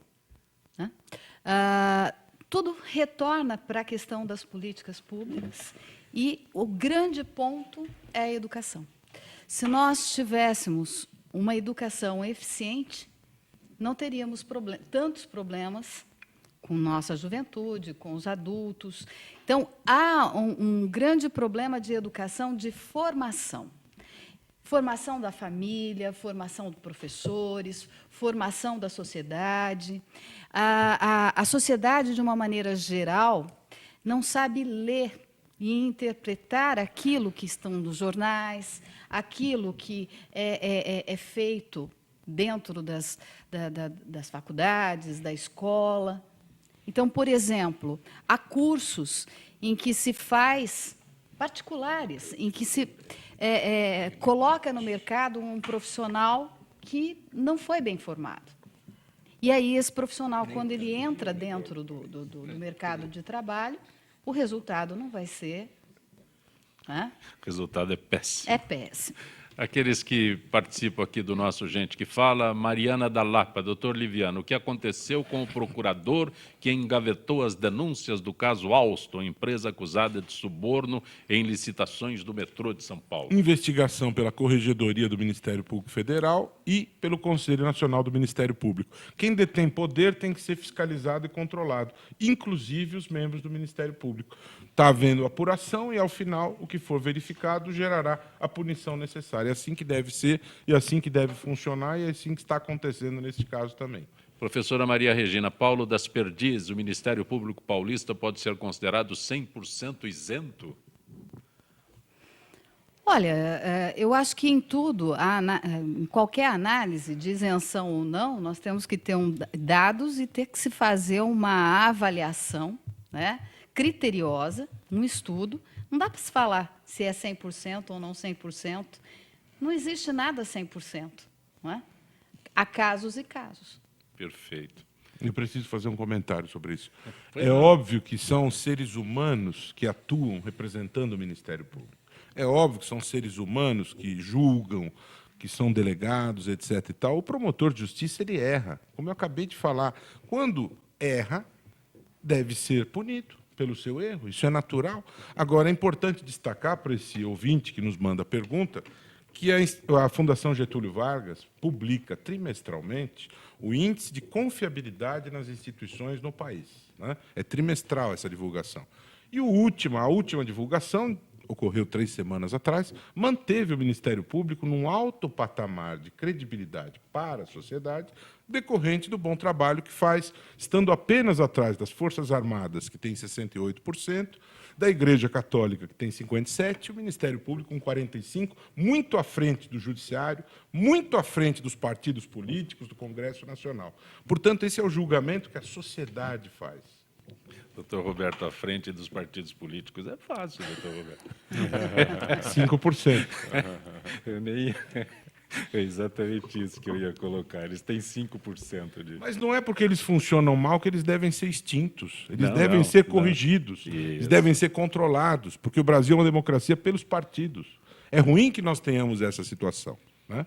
né? Tudo retorna para a questão das políticas públicas e o grande ponto é a educação. Se nós tivéssemos uma educação eficiente, não teríamos tantos problemas com nossa juventude, com os adultos. Então, há um grande problema de educação, de formação. Formação da família, formação de professores, formação da sociedade. A sociedade, de uma maneira geral, não sabe ler e interpretar aquilo que estão nos jornais, aquilo que é feito dentro das faculdades, da escola. Então, por exemplo, há cursos em que se faz particulares, em que se coloca no mercado um profissional que não foi bem formado. E aí, esse profissional, quando ele entra dentro do mercado de trabalho, o resultado não vai ser... Né? O resultado é péssimo. É péssimo. Aqueles que participam aqui do nosso Gente que Fala, Mariana da Lapa, doutor Liviano, o que aconteceu com o procurador que engavetou as denúncias do caso Alstom, empresa acusada de suborno em licitações do metrô de São Paulo? Investigação pela Corregedoria do Ministério Público Federal e pelo Conselho Nacional do Ministério Público. Quem detém poder tem que ser fiscalizado e controlado, inclusive os membros do Ministério Público. Está havendo apuração e, ao final, o que for verificado gerará a punição necessária. É assim que deve ser, e é assim que deve funcionar, e é assim que está acontecendo neste caso também. Professora Maria Regina, Paulo das Perdizes, o Ministério Público Paulista pode ser considerado 100% isento? Olha, eu acho que em tudo, em qualquer análise de isenção ou não, nós temos que ter dados e ter que se fazer uma avaliação, né, criteriosa, um estudo. Não dá para se falar se é 100% ou não 100%. Não existe nada 100%. Não é? Há casos e casos. Perfeito. Eu preciso fazer um comentário sobre isso. É óbvio que são seres humanos que atuam representando o Ministério Público. É óbvio que são seres humanos que julgam, que são delegados, etc. e tal. O promotor de justiça, ele erra. Como eu acabei de falar, quando erra, deve ser punido pelo seu erro. Isso é natural. Agora, é importante destacar para esse ouvinte que nos manda a pergunta que a Fundação Getúlio Vargas publica trimestralmente o índice de confiabilidade nas instituições no país, né? É trimestral essa divulgação. E a última divulgação, ocorreu 3 semanas atrás, manteve o Ministério Público num alto patamar de credibilidade para a sociedade, decorrente do bom trabalho que faz, estando apenas atrás das Forças Armadas, que tem 68%, da Igreja Católica, que tem 57%, o Ministério Público com 45%, muito à frente do Judiciário, muito à frente dos partidos políticos, do Congresso Nacional. Portanto, esse é o julgamento que a sociedade faz. Doutor Roberto, à frente dos partidos políticos é fácil, doutor Roberto. 5%. Eu nem... É exatamente isso que eu ia colocar. Eles têm 5% de... Mas não é porque eles funcionam mal que eles devem ser extintos. Eles Não, devem não, ser não. corrigidos. Eles Isso. devem ser controlados, porque o Brasil é uma democracia pelos partidos. É ruim que nós tenhamos essa situação, né?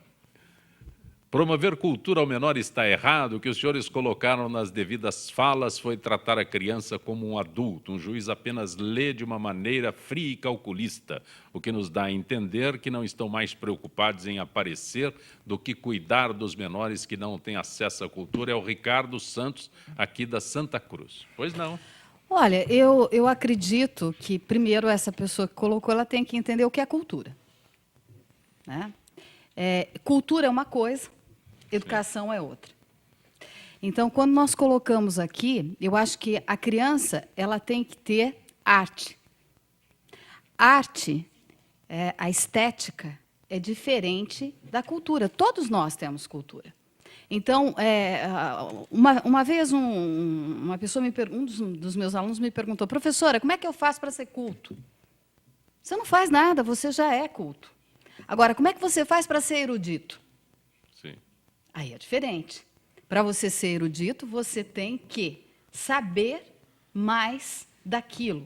Promover cultura ao menor está errado. O que os senhores colocaram nas devidas falas foi tratar a criança como um adulto. Um juiz apenas lê de uma maneira fria e calculista, o que nos dá a entender que não estão mais preocupados em aparecer do que cuidar dos menores que não têm acesso à cultura. É o Ricardo Santos, aqui da Santa Cruz. Pois não. Olha, eu acredito que, primeiro, essa pessoa que colocou, ela tem que entender o que é cultura. Né? Cultura é uma coisa, educação é outra. Então, quando nós colocamos aqui, eu acho que a criança ela tem que ter arte. Arte, a estética, é diferente da cultura. Todos nós temos cultura. Então, uma vez uma pessoa um dos meus alunos me perguntou: professora, como é que eu faço para ser culto? Você não faz nada, você já é culto. Agora, como é que você faz para ser erudito? Sim. Aí é diferente. Para você ser erudito, você tem que saber mais daquilo,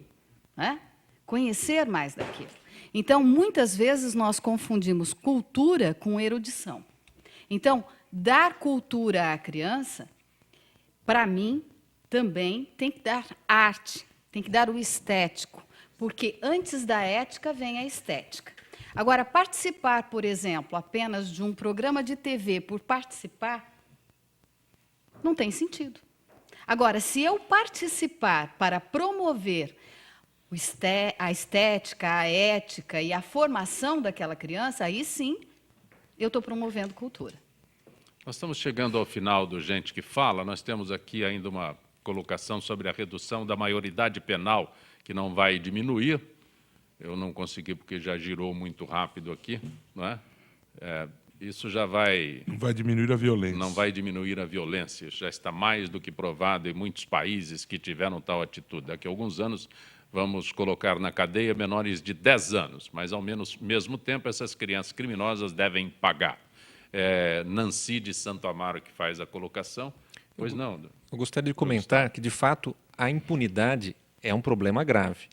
né? Conhecer mais daquilo. Então, muitas vezes, nós confundimos cultura com erudição. Então, dar cultura à criança, para mim, também tem que dar arte, tem que dar o estético, porque antes da ética vem a estética. Agora, participar, por exemplo, apenas de um programa de TV por participar, não tem sentido. Agora, se eu participar para promover a estética, a ética e a formação daquela criança, aí sim eu estou promovendo cultura. Nós estamos chegando ao final do Gente que Fala. Nós temos aqui ainda uma colocação sobre a redução da maioridade penal, que não vai diminuir. Eu não consegui porque já girou muito rápido aqui, não é? Isso já vai... Não vai diminuir a violência. Não vai diminuir a violência. Isso já está mais do que provado em muitos países que tiveram tal atitude. Daqui a alguns anos vamos colocar na cadeia menores de 10 anos, mas ao mesmo tempo essas crianças criminosas devem pagar. Nancy de Santo Amaro que faz a colocação. Pois não. Eu gostaria de comentar que, de fato, a impunidade é um problema grave.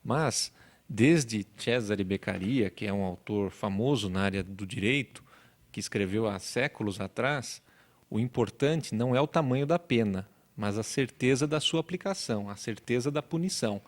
Mas, desde Cesare Beccaria, que é um autor famoso na área do direito, que escreveu há séculos atrás, o importante não é o tamanho da pena, mas a certeza da sua aplicação, a certeza da punição.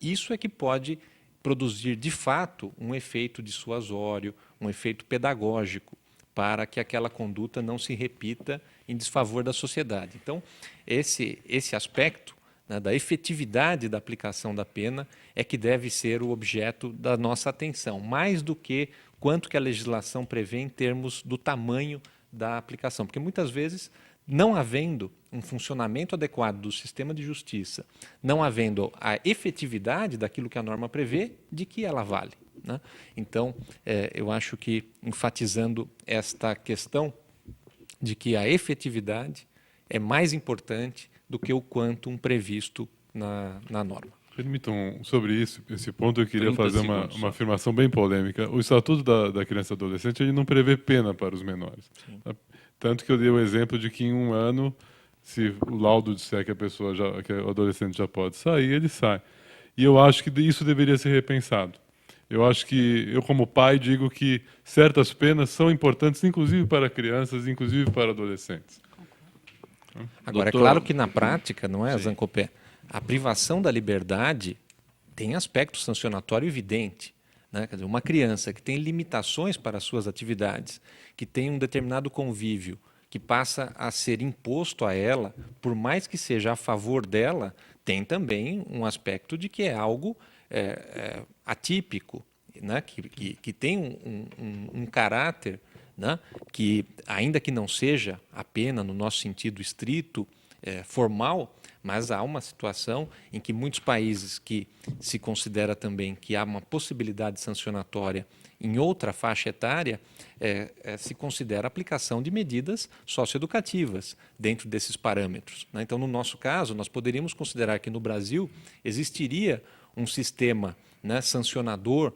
Isso é que pode produzir, de fato, um efeito dissuasório, um efeito pedagógico, para que aquela conduta não se repita em desfavor da sociedade. Então, esse aspecto, né, da efetividade da aplicação da pena é que deve ser o objeto da nossa atenção, mais do que quanto que a legislação prevê em termos do tamanho da aplicação. Porque, muitas vezes, não havendo um funcionamento adequado do sistema de justiça, não havendo a efetividade daquilo que a norma prevê, de que ela vale, né? Então, eu acho que, enfatizando esta questão de que a efetividade é mais importante do que o quantum previsto na norma. Permitam, sobre esse ponto, eu queria 30 fazer segundos uma afirmação bem polêmica. O Estatuto da Criança e Adolescente ele não prevê pena para os menores. Sim. Tanto que eu dei o exemplo de que em um ano, se o laudo disser que que o adolescente já pode sair, ele sai. E eu acho que isso deveria ser repensado. Eu acho que, eu como pai, digo que certas penas são importantes, inclusive para crianças, inclusive para adolescentes. Agora, Doutor... é claro que na prática, não é, Sim. Zancopé? A privação da liberdade tem aspecto sancionatório evidente, né? Quer dizer, uma criança que tem limitações para as suas atividades, que tem um determinado convívio, que passa a ser imposto a ela, por mais que seja a favor dela, tem também um aspecto de que é algo atípico, né? que tem um caráter, né? Que, ainda que não seja a pena no nosso sentido estrito, formal, mas há uma situação em que muitos países que se considera também que há uma possibilidade sancionatória em outra faixa etária, se considera a aplicação de medidas socioeducativas dentro desses parâmetros, né? Então, no nosso caso, nós poderíamos considerar que no Brasil existiria um sistema, né, sancionador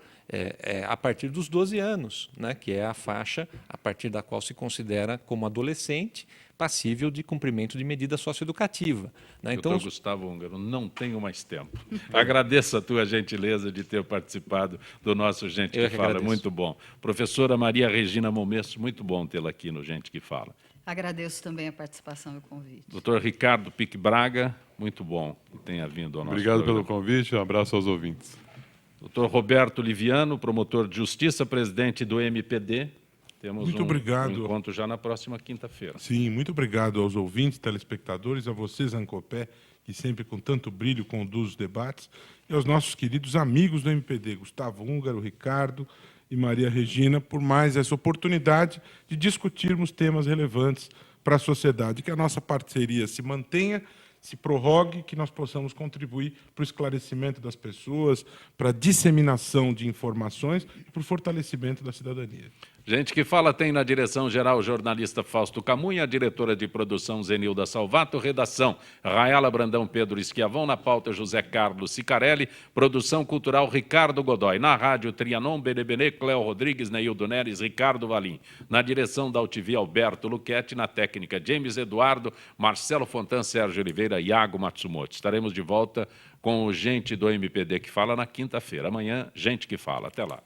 a partir dos 12 anos, né, que é a faixa a partir da qual se considera como adolescente passível de cumprimento de medida socioeducativa. Né? Então, Doutor Gustavo Ungaro, não tenho mais tempo. Agradeço a tua gentileza de ter participado do nosso Gente que Fala, agradeço. muito bom. Professora Maria Regina Momesso, muito bom tê-la aqui no Gente que Fala. Agradeço também a participação e o convite. Doutor Ricardo Pique Braga, muito bom que tenha vindo ao nosso Obrigado programa. pelo convite, um abraço aos ouvintes. Doutor Roberto Liviano, promotor de justiça, presidente do MPD. Temos Muito obrigado. um encontro já na próxima quinta-feira. Sim, muito obrigado aos ouvintes, telespectadores, a vocês, Zancopé, que sempre com tanto brilho conduz os debates, e aos nossos queridos amigos do MPD, Gustavo Ungaro, Ricardo e Maria Regina, por mais essa oportunidade de discutirmos temas relevantes para a sociedade, que a nossa parceria se mantenha, se prorrogue, que nós possamos contribuir para o esclarecimento das pessoas, para a disseminação de informações e para o fortalecimento da cidadania. Gente que Fala tem na direção-geral o jornalista Fausto Camunha, a diretora de produção Zenilda Salvato, redação Raela Brandão Pedro Esquiavão, na pauta José Carlos Sicarelli, produção cultural Ricardo Godoy, na rádio Trianon, Benebenê, Cléo Rodrigues, Neildo Neres, Ricardo Valim, na direção da UTV Alberto Luquete, na técnica James Eduardo, Marcelo Fontan, Sérgio Oliveira e Iago Matsumoto. Estaremos de volta com o Gente do MPD que Fala na quinta-feira. Amanhã, Gente que Fala. Até lá.